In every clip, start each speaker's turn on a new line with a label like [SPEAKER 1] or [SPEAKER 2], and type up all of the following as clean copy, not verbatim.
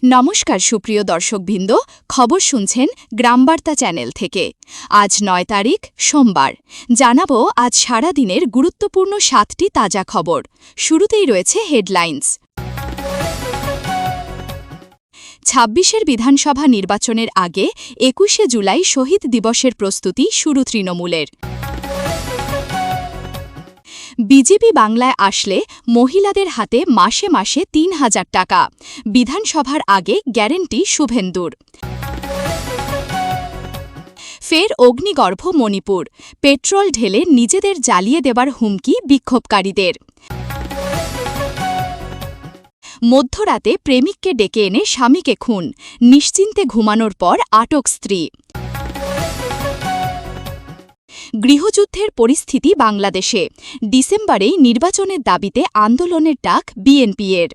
[SPEAKER 1] নমস্কার সুপ্রিয় দর্শকবৃন্দ, খবর শুনছেন গ্রামবার্তা চ্যানেল থেকে। আজ ৯ তারিখ সোমবার। জানাবো আজ সারা দিনের গুরুত্বপূর্ণ ৭টি তাজা খবর। শুরুতেই রয়েছে হেডলাইন্স। ২৬-এর বিধানসভা নির্বাচনের আগে ২১শে জুলাই শহীদ দিবসের প্রস্তুতি শুরু তৃণমূলের। বিজেপি বাংলায় আসলে মহিলাদের হাতে মাসে মাসে ৩,০০০ টাকা, বিধানসভার আগে গ্যারেন্টি শুভেন্দুর। ফের অগ্নিগর্ভ মণিপুর, পেট্রোল ঢেলে নিজেদের জ্বালিয়ে দেবার হুমকি বিক্ষোভকারীদের। মধ্যরাতে প্রেমিককে ডেকে এনে স্বামীকে খুন, নিশ্চিন্তে ঘুমানোর পর আটক স্ত্রী। গৃহযুদ্ধের পরিস্থিতি বাংলাদেশে, ডিসেম্বরেই নির্বাচনের দাবিতে আন্দোলনের ডাক বিএনপির।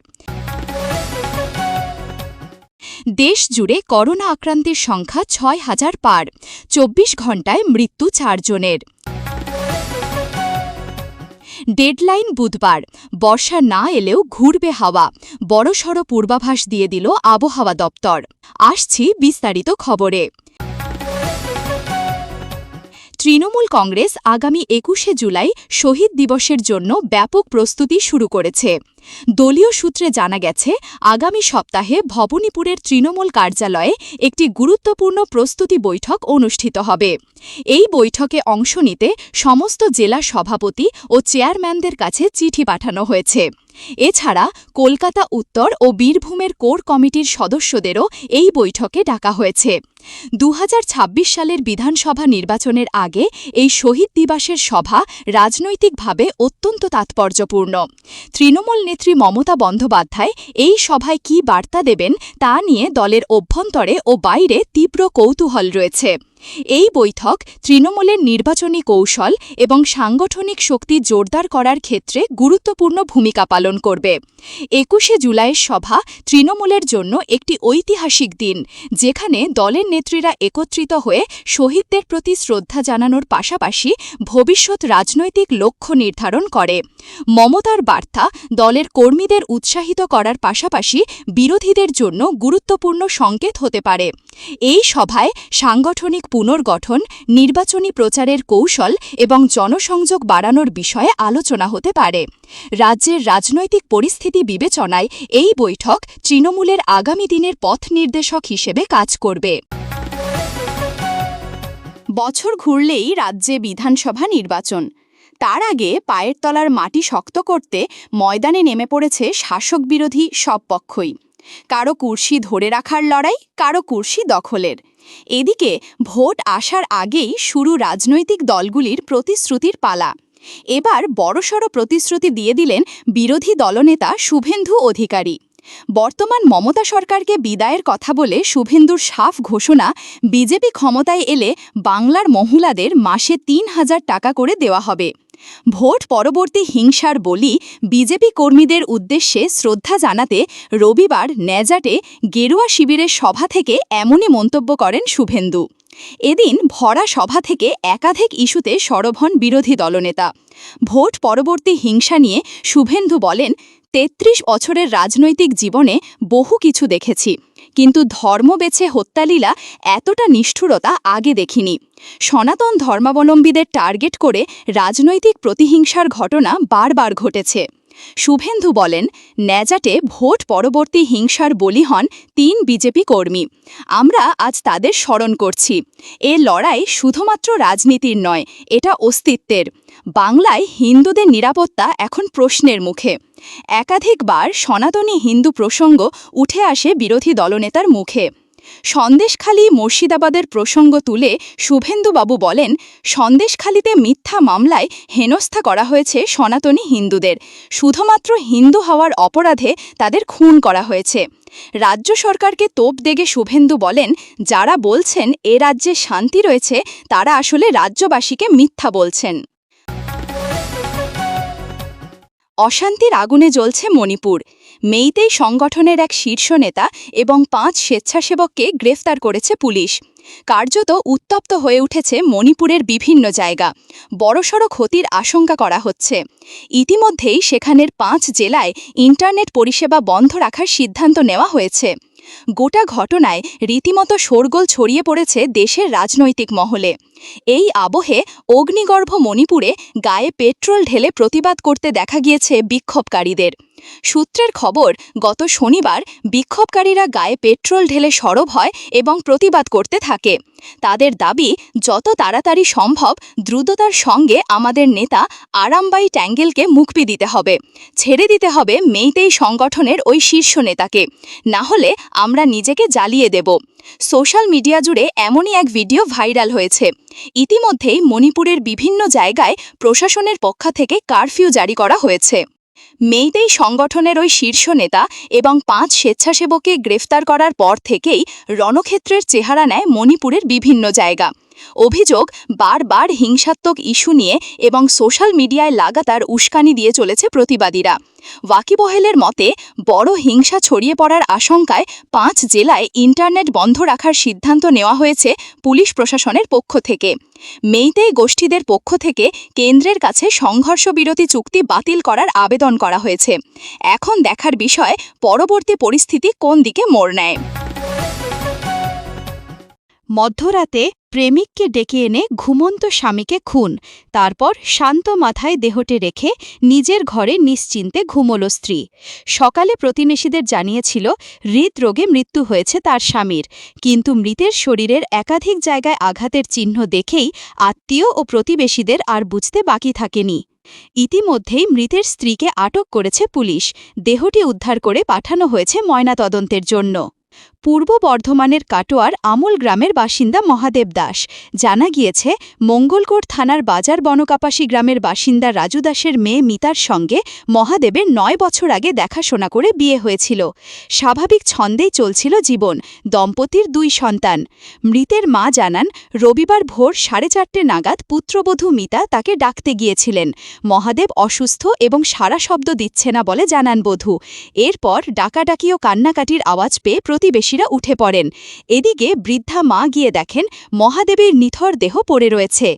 [SPEAKER 1] দেশ জুড়ে করোনা আক্রান্তের সংখ্যা ৬,০০০ পার, ২৪ ঘণ্টায় মৃত্যু ৪ জনের। ডেডলাইন বুধবার, বর্ষা না এলেও ঘুরবে হাওয়া, বড়সড় পূর্বাভাস দিয়ে দিল আবহাওয়া দপ্তর। আসছি বিস্তারিত খবরে। তৃণমূল কংগ্রেস আগামী ২১শে জুলাই শহীদ দিবসের জন্য ব্যাপক প্রস্তুতি শুরু করেছে। দলীয় সূত্রে জানা গেছে, আগামী সপ্তাহে ভবানীপুরের তৃণমূল কার্যালয়ে একটি গুরুত্বপূর্ণ প্রস্তুতি বৈঠক অনুষ্ঠিত হবে। এই বৈঠকে অংশ নিতে সমস্ত জেলা সভাপতি ও চেয়ারম্যানদের কাছে চিঠি পাঠানো হয়েছে। এছাড়া কলকাতা উত্তর ও বীরভূমের কোর কমিটির সদস্যদেরও এই বৈঠকে ডাকা হয়েছে। ২০২৬ সালের বিধানসভা নির্বাচনের আগে এই শহীদ দিবসের সভা রাজনৈতিকভাবে অত্যন্ত তাৎপর্যপূর্ণ। তৃণমূল নেত্রী মমতা বন্দ্যোপাধ্যায় এই সভায় কী বার্তা দেবেন তা নিয়ে দলের অভ্যন্তরে ও বাইরে তীব্র কৌতূহল রয়েছে। এই বৈঠক তৃণমূলের নির্বাচনী কৌশল এবং সাংগঠনিক শক্তি জোরদার করার ক্ষেত্রে গুরুত্বপূর্ণ ভূমিকা পালন করবে। ২১শে জুলাইয়ের সভা তৃণমূলের জন্য একটি ঐতিহাসিক দিন, যেখানে দলের নেত্রীরা একত্রিত হয়ে শহীদদের প্রতি শ্রদ্ধা জানানোর পাশাপাশি ভবিষ্যৎ রাজনৈতিক লক্ষ্য নির্ধারণ করে। মমতার বার্তা দলের কর্মীদের উৎসাহিত করার পাশাপাশি বিরোধীদের জন্য গুরুত্বপূর্ণ সংকেত হতে পারে। এই সভায় সাংগঠনিক পুনর্গঠন, নির্বাচনী প্রচারের কৌশল এবং জনসংযোগ বাড়ানোর বিষয়ে আলোচনা হতে পারে। রাজ্যের রাজনৈতিক পরিস্থিতি বিবেচনায় এই বৈঠক তৃণমূলের আগামী দিনের পথ নির্দেশক হিসেবে কাজ করবে। বছর ঘুরলেই রাজ্যে বিধানসভা নির্বাচন। তার আগে পায়ের তলার মাটি শক্ত করতে ময়দানে নেমে পড়েছে শাসক বিরোধী সব পক্ষই। কারো কুর্সি ধরে রাখার লড়াই, কারো কুর্সি দখলের। এদিকে ভোট আসার আগেই শুরু রাজনৈতিক দলগুলির প্রতিশ্রুতির পালা। এবার বড়সড় প্রতিশ্রুতি দিয়ে দিলেন বিরোধী দলনেতা শুভেন্দু অধিকারী। বর্তমান মমতা সরকারকে বিদায়ের কথা বলে শুভেন্দুর সাফ ঘোষণা, বিজেপি ক্ষমতায় এলে বাংলার মহিলাদের মাসে ৩,০০০ টাকা করে দেওয়া হবে। ভোট পরবর্তী হিংসার বলি বিজেপি কর্মীদের উদ্দেশ্যে শ্রদ্ধা জানাতে রবিবার ন্যাজাটে গেরুয়া শিবিরের সভা থেকে এমনই মন্তব্য করেন শুভেন্দু। এদিন ভরা সভা থেকে একাধিক ইস্যুতে সরব হন বিরোধী দলনেতা। ভোট পরবর্তী হিংসা নিয়ে শুভেন্দু বলেন, ৩৩ বছরের রাজনৈতিক জীবনে বহু কিছু দেখেছি, কিন্তু ধর্ম বেছে হত্যালীলা এতটা নিষ্ঠুরতা আগে দেখিনি। সনাতন ধর্মাবলম্বীদের টার্গেট করে রাজনৈতিক প্রতিহিংসার ঘটনা বারবার ঘটেছে। শুভেন্দু বলেন, ন্যাজাটে ভোট পরবর্তী হিংসার বলি হন ৩ বিজেপি কর্মী। আমরা আজ তাদের স্মরণ করছি। এ লড়াই শুধুমাত্র রাজনীতির নয়, এটা অস্তিত্বের। বাংলায় হিন্দুদের নিরাপত্তা এখন প্রশ্নের মুখে। একাধিকবার সনাতনী হিন্দু প্রসঙ্গ উঠে আসে বিরোধী দলনেতার মুখে। সন্দেশখালী মুর্শিদাবাদের প্রসঙ্গ তুলে শুভেন্দুবাবু বলেন, সন্দেশখালীতে মিথ্যা মামলায় হেনস্থা করা হয়েছে সনাতনী হিন্দুদের। শুধুমাত্র হিন্দু হওয়ার অপরাধে তাদের খুন করা হয়েছে। রাজ্য সরকারকে তোপ দেগে শুভেন্দু বলেন, যারা বলছেন এ রাজ্যে শান্তি রয়েছে, তারা আসলে রাজ্যবাসীকে মিথ্যা বলছেন। অশান্তির আগুনে জ্বলছে মণিপুর। মেইতেই সংগঠনের এক শীর্ষ নেতা এবং ৫ স্বেচ্ছাসেবককে গ্রেফতার করেছে পুলিশ। কার্যত উত্তপ্ত হয়ে উঠেছে মণিপুরের বিভিন্ন জায়গা। বড়সড় ক্ষতির আশঙ্কা করা হচ্ছে। ইতিমধ্যেই সেখানের ৫ জেলায় ইন্টারনেট পরিষেবা বন্ধ রাখার সিদ্ধান্ত নেওয়া হয়েছে। গোটা ঘটনায় রীতিমতো শোরগোল ছড়িয়ে পড়েছে দেশের রাজনৈতিক মহলে। এই আবহে অগ্নিগর্ভ মণিপুরে গায়ে পেট্রোল ঢেলে প্রতিবাদ করতে দেখা গিয়েছে বিক্ষোভকারীদের। সূত্রের খবর, গত শনিবার বিক্ষোভকারীরা গায়ে পেট্রোল ঢেলে সরব হয় এবং প্রতিবাদ করতে থাকে। তাদের দাবি, যত তাড়াতাড়ি সম্ভব দ্রুততার সঙ্গে আমাদের নেতা আরামবাই ট্যাঙ্গেলকে মুক্তি দিতে হবে, ছেড়ে দিতে হবে মেইতেই সংগঠনের ওই শীর্ষ নেতাকে, না হলে আমরা নিজেকে জ্বালিয়ে দেব। সোশ্যাল মিডিয়া জুড়ে এমনই এক ভিডিও ভাইরাল হয়েছে। ইতিমধ্যেই মণিপুরের বিভিন্ন জায়গায় প্রশাসনের পক্ষ থেকে কারফিউ জারি করা হয়েছে। মেইতেই সংগঠনের ওই শীর্ষ নেতা এবং 5 স্বেচ্ছাসেবককে গ্রেফতার করার পর থেকেই রণক্ষেত্রের চেহারা নেয় মণিপুরের বিভিন্ন জায়গা। অভিযোগ, বারবার হিংসাত্মক ইস্যু নিয়ে এবং সোশ্যাল মিডিয়ায় লাগাতার উস্কানি দিয়ে চলেছে প্রতিবাদীরা। ওয়াকিবহেলের মতে, বড় হিংসা ছড়িয়ে পড়ার আশঙ্কায় 5 জেলায় ইন্টারনেট বন্ধ রাখার সিদ্ধান্ত নেওয়া হয়েছে পুলিশ প্রশাসনের পক্ষ থেকে। মেইতেই গোষ্ঠীদের পক্ষ থেকে কেন্দ্রের কাছে সংঘর্ষ বিরতি চুক্তি বাতিল করার আবেদন করা হয়েছে। এখন দেখার বিষয় পরবর্তী পরিস্থিতি কোন দিকে মোড় নেয়। মধ্যরাতে প্রেমিককে ডেকে এনে ঘুমন্ত স্বামীকে খুন, তারপর শান্ত মাথায় দেহটি রেখে নিজের ঘরে নিশ্চিন্তে ঘুমোল স্ত্রী। সকালে প্রতিবেশীদের জানিয়েছিল হৃদরোগে মৃত্যু হয়েছে তার স্বামীর, কিন্তু মৃতের শরীরের একাধিক জায়গায় আঘাতের চিহ্ন দেখেই আত্মীয় ও প্রতিবেশীদের আর বুঝতে বাকি থাকেনি। ইতিমধ্যেই মৃতের স্ত্রীকে আটক করেছে পুলিশ। দেহটি উদ্ধার করে পাঠানো হয়েছে ময়নাতদন্তের জন্য। পূর্ব বর্ধমানের কাটোয়ার আমুল গ্রামের বাসিন্দা মহাদেব দাস। জানা গিয়েছে, মঙ্গলকোট থানার বাজার বনকাপাসী গ্রামের বাসিন্দা রাজু দাসের মেয়ে মিতার সঙ্গে মহাদেবের 9 বছর আগে দেখাশোনা করে বিয়ে হয়েছিল। স্বাভাবিক ছন্দেই চলছিল জীবন। দম্পতির 2 সন্তান। মৃতের মা জানান, রবিবার ভোর 4:30 নাগাদ পুত্রবধূ মিতা তাকে ডাকতে গিয়েছিলেন। মহাদেব অসুস্থ এবং সারা শব্দ দিচ্ছে না বলে জানান বধূ। এরপর ডাকাডাকি ও কান্নাকাটির আওয়াজ পেয়ে প্রতিবেশীরা উঠে পড়েন। এদিকে বৃদ্ধা মা গিয়ে দেখেন মহাদেবের নিথর দেহ পড়ে রয়েছে।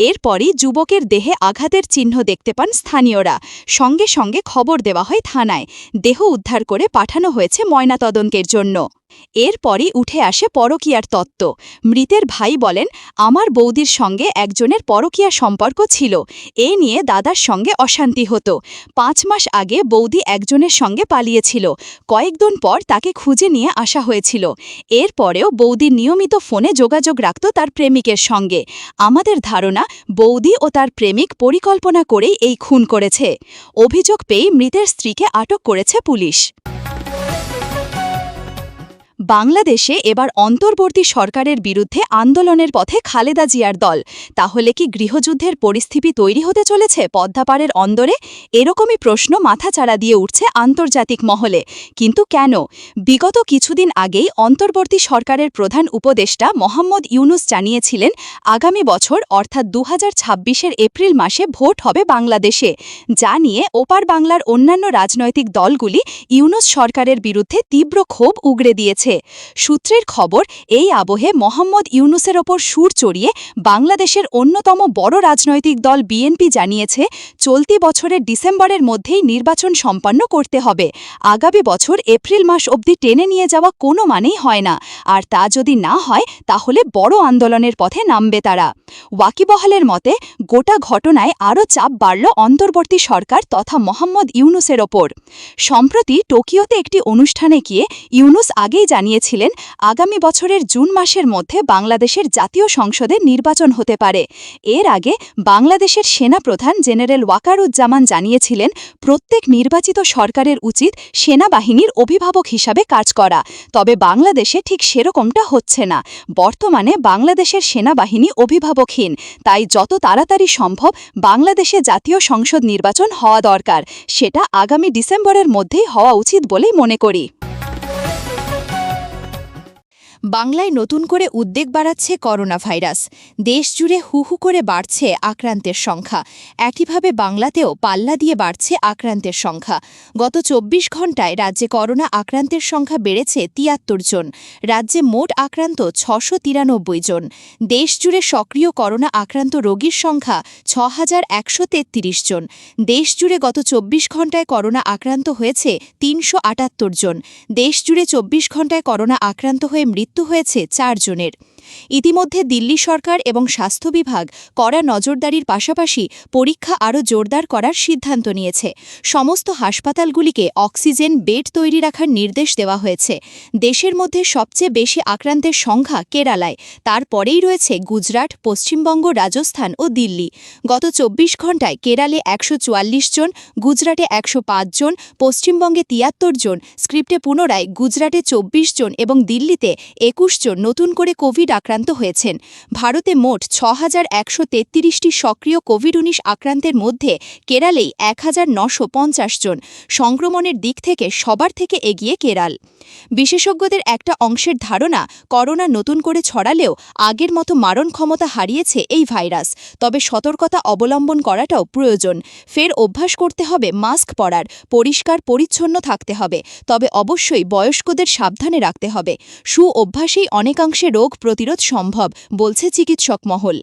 [SPEAKER 1] এরপরই যুবকের দেহে আঘাতের চিহ্ন দেখতে পান স্থানীয়রা। সঙ্গে সঙ্গে খবর দেওয়া হয় থানায়। দেহ উদ্ধার করে পাঠানো হয়েছে ময়নাতদন্তের জন্য। এরপরই উঠে আসে পরকীয়ার তত্ত্ব। মৃতের ভাই বলেন, আমার বৌদির সঙ্গে একজনের পরকীয়া সম্পর্ক ছিল। এ নিয়ে দাদার সঙ্গে অশান্তি হতো। 5 মাস আগে বৌদি একজনের সঙ্গে পালিয়েছিল। কয়েকদিন পর তাকে খুঁজে নিয়ে আসা হয়েছিল। এরপরেও বৌদি নিয়মিত ফোনে যোগাযোগ রাখত তার প্রেমিকের সঙ্গে। আমাদের ধারণা, বৌদি ও তার প্রেমিক পরিকল্পনা করেই এই খুন করেছে। অভিযোগ পেয়ে মৃতের স্ত্রীকে আটক করেছে পুলিশ। বাংলাদেশে এবার অন্তর্বর্তী সরকারের বিরুদ্ধে আন্দোলনের পথে খালেদা জিয়ার দল। তাহলে কি গৃহযুদ্ধের পরিস্থিতি তৈরি হতে চলেছে পদ্মাপাড়ের অন্দরে? এরকমই প্রশ্ন মাথাচাড়া দিয়ে উঠছে আন্তর্জাতিক মহলে। কিন্তু কেন? বিগত কিছুদিন আগেই অন্তর্বর্তী সরকারের প্রধান উপদেষ্টা মোহাম্মদ ইউনুস জানিয়েছিলেন, আগামী বছর অর্থাৎ 2026-এর এপ্রিল মাসে ভোট হবে বাংলাদেশে। যা নিয়ে ওপার বাংলার অন্যান্য রাজনৈতিক দলগুলি ইউনুস সরকারের বিরুদ্ধে তীব্র ক্ষোভ উগরে দিয়েছে। সূত্রের খবর, এই আবহে মোহাম্মদ ইউনুসের ওপর সুর চড়িয়ে বাংলাদেশের অন্যতম বড় রাজনৈতিক দল বিএনপি জানিয়েছে, চলতি বছরের ডিসেম্বরের মধ্যেই নির্বাচন সম্পন্ন করতে হবে। আগামী বছর এপ্রিল মাস অবধি টেনে নিয়ে যাওয়া কোনো মানেই হয় না। আর তা যদি না হয়, তাহলে বড় আন্দোলনের পথে নামবে তারা। ওয়াকিবহালের মতে, গোটা ঘটনায় আরও চাপ বাড়ল অন্তর্বর্তী সরকার তথা মোহাম্মদ ইউনুসের ওপর। সম্প্রতি টোকিওতে একটি অনুষ্ঠানে গিয়ে ইউনুস আগেই জানিয়েছিলেন, আগামী বছরের জুন মাসের মধ্যে বাংলাদেশের জাতীয় সংসদে নির্বাচন হতে পারে। এর আগে বাংলাদেশের সেনাপ্রধান জেনারেল ওয়াকারুজ্জামান জানিয়েছিলেন, প্রত্যেক নির্বাচিত সরকারের উচিত সেনাবাহিনীর অভিভাবক হিসাবে কাজ করা। তবে বাংলাদেশে ঠিক সেরকমটা হচ্ছে না। বর্তমানে বাংলাদেশের সেনাবাহিনী অভিভাবকহীন। তাই যত তাড়াতাড়ি সম্ভব বাংলাদেশে জাতীয় সংসদ নির্বাচন হওয়া দরকার। সেটা আগামী ডিসেম্বরের মধ্যেই হওয়া উচিত বলেই মনে করি। বাংলায় নতুন করে উদ্বেগ বাড়াচ্ছে করোনা ভাইরাস। দেশ জুড়ে হু হু করে বাড়ছে আক্রান্তের সংখ্যা। একইভাবে বাংলাতেও পাল্লা দিয়ে বাড়ছে আক্রান্তের সংখ্যা। গত ২৪ ঘণ্টায় রাজ্যে করোনা আক্রান্তের সংখ্যা বেড়েছে ৭৩ জন। রাজ্যে মোট আক্রান্ত ৬৯৩ জন। দেশ জুড়ে সক্রিয় করোনা আক্রান্ত রোগীর সংখ্যা ৬,১৩৩ জন। দেশ জুড়ে গত ২৪ ঘণ্টায় করোনা আক্রান্ত হয়েছে ৩৭৮ জন। দেশ জুড়ে ২৪ ঘণ্টায় করোনা আক্রান্ত হয়ে মৃত্যু হয়েছে ৪ জনের। ইতিমধ্যে দিল্লি সরকার এবং স্বাস্থ্য বিভাগ কড়া নজরদারির পাশাপাশি পরীক্ষা আরও জোরদার করার সিদ্ধান্ত নিয়েছে। সমস্ত হাসপাতালগুলিকে অক্সিজেন বেড তৈরি রাখার নির্দেশ দেওয়া হয়েছে। দেশের মধ্যে সবচেয়ে বেশি আক্রান্তের সংখ্যা কেরালায়, তারপরেই রয়েছে গুজরাট, পশ্চিমবঙ্গ, রাজস্থান ও দিল্লি। গত ২৪ ঘণ্টায় কেরালে ১৪৪ জন, গুজরাটে ১০৫ জন, পশ্চিমবঙ্গে ৭৩ জন, স্ক্রিপ্টে পুনরায় গুজরাটে ২৪ জন এবং দিল্লিতে ২১ জন নতুন করে কোভিড আক্রান্ত হয়েছেন। ভারতে মোট ৬,১৩৩টি সক্রিয় কোভিড-১৯ আক্রান্তের মধ্যে কেরালেই ১,৯৫০ জন। সংক্রমণের দিক থেকে সবার থেকে এগিয়ে কেরাল। বিশেষজ্ঞদের একটা অংশের ধারণা, করোনা নতুন করে ছড়ালেও আগের মতো মারণ ক্ষমতা হারিয়েছে এই ভাইরাস। তবে সতর্কতা অবলম্বন করাটাও প্রয়োজন। ফের অভ্যাস করতে হবে মাস্ক পরার, পরিষ্কার পরিচ্ছন্ন থাকতে হবে। তবে অবশ্যই বয়স্কদের সাবধানে রাখতে হবে। অভ্যাসেই অনেকাংশে রোগ প্রতিরোধ সম্ভব, বলছে চিকিৎসক মহল।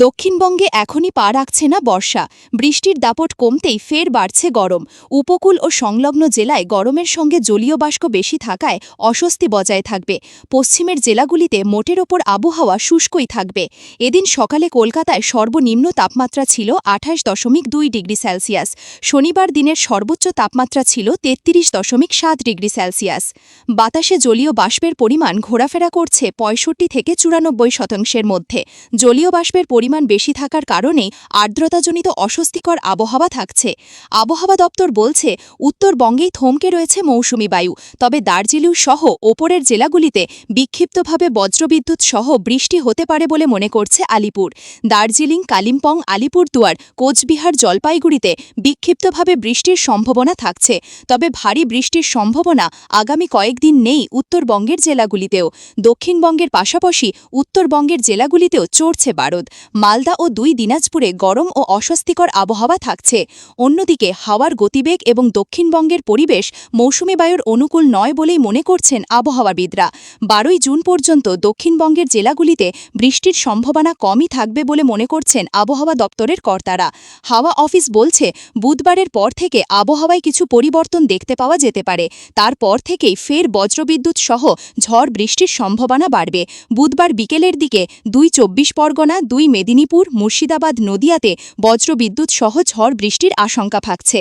[SPEAKER 1] দক্ষিণবঙ্গে এখনই পা রাখছে না বর্ষা। বৃষ্টির দাপট কমতেই ফের বাড়ছে গরম। উপকূল ও সংলগ্ন জেলায় গরমের সঙ্গে জলীয় বাষ্প বেশি থাকায় অস্বস্তি বজায় থাকবে। পশ্চিমের জেলাগুলিতে মোটের ওপর আবহাওয়া শুষ্কই থাকবে। এদিন সকালে কলকাতায় সর্বনিম্ন তাপমাত্রা ছিল ২৮.২ ডিগ্রি সেলসিয়াস। শনিবার দিনের সর্বোচ্চ তাপমাত্রা ছিল ৩৩.৭ ডিগ্রি সেলসিয়াস। বাতাসে জলীয় বাষ্পের পরিমাণ ঘোরাফেরা করছে ৬৫ থেকে ৯৪% মধ্যে। জলীয় বাষ্পের পরিমাণ বেশি থাকার কারণেই আর্দ্রতাজনিত অস্বস্তিকর আবহাওয়া থাকছে। আবহাওয়া দপ্তর বলছে, উত্তরবঙ্গেই থমকে রয়েছে মৌসুমি বায়ু। তবে দার্জিলিং সহ ওপরের জেলাগুলিতে বিক্ষিপ্তভাবে বজ্রবিদ্যুৎ সহ বৃষ্টি হতে পারে বলে মনে করছে আলিপুর। দার্জিলিং, কালিম্পং, আলিপুরদুয়ার, কোচবিহার, জলপাইগুড়িতে বিক্ষিপ্তভাবে বৃষ্টির সম্ভাবনা থাকছে। তবে ভারী বৃষ্টির সম্ভাবনা আগামী কয়েকদিন নেই উত্তরবঙ্গের জেলাগুলিতেও। দক্ষিণবঙ্গের পাশাপাশি উত্তরবঙ্গের জেলাগুলিতেও চড়ছে বারদ। মালদা ও ২ দিনাজপুরে গরম ও অস্বস্তিকর আবহাওয়া থাকছে। অন্যদিকে হাওয়ার গতিবেগ এবং দক্ষিণবঙ্গের পরিবেশ মৌসুমি বায়ুর অনুকূল নয় বলেই মনে করছেন আবহাওয়াবিদরা। ১২ই জুন পর্যন্ত দক্ষিণবঙ্গের জেলাগুলিতে বৃষ্টির সম্ভাবনা কমই থাকবে বলে মনে করছেন আবহাওয়া দপ্তরের কর্তারা। হাওয়া অফিস বলছে, বুধবারের পর থেকে আবহাওয়ায় কিছু পরিবর্তন দেখতে পাওয়া যেতে পারে। তারপর থেকেই ফের বজ্রবিদ্যুৎ সহ ঝড় বৃষ্টির সম্ভাবনা বাড়বে। বুধবার বিকেলের দিকে ২ চব্বিশ পরগনা, ২ মেদিনীপুর, মুর্শিদাবাদ, নদিয়াতে বজ্রবিদ্যুৎ সহ ঝড় বৃষ্টির আশঙ্কা থাকছে।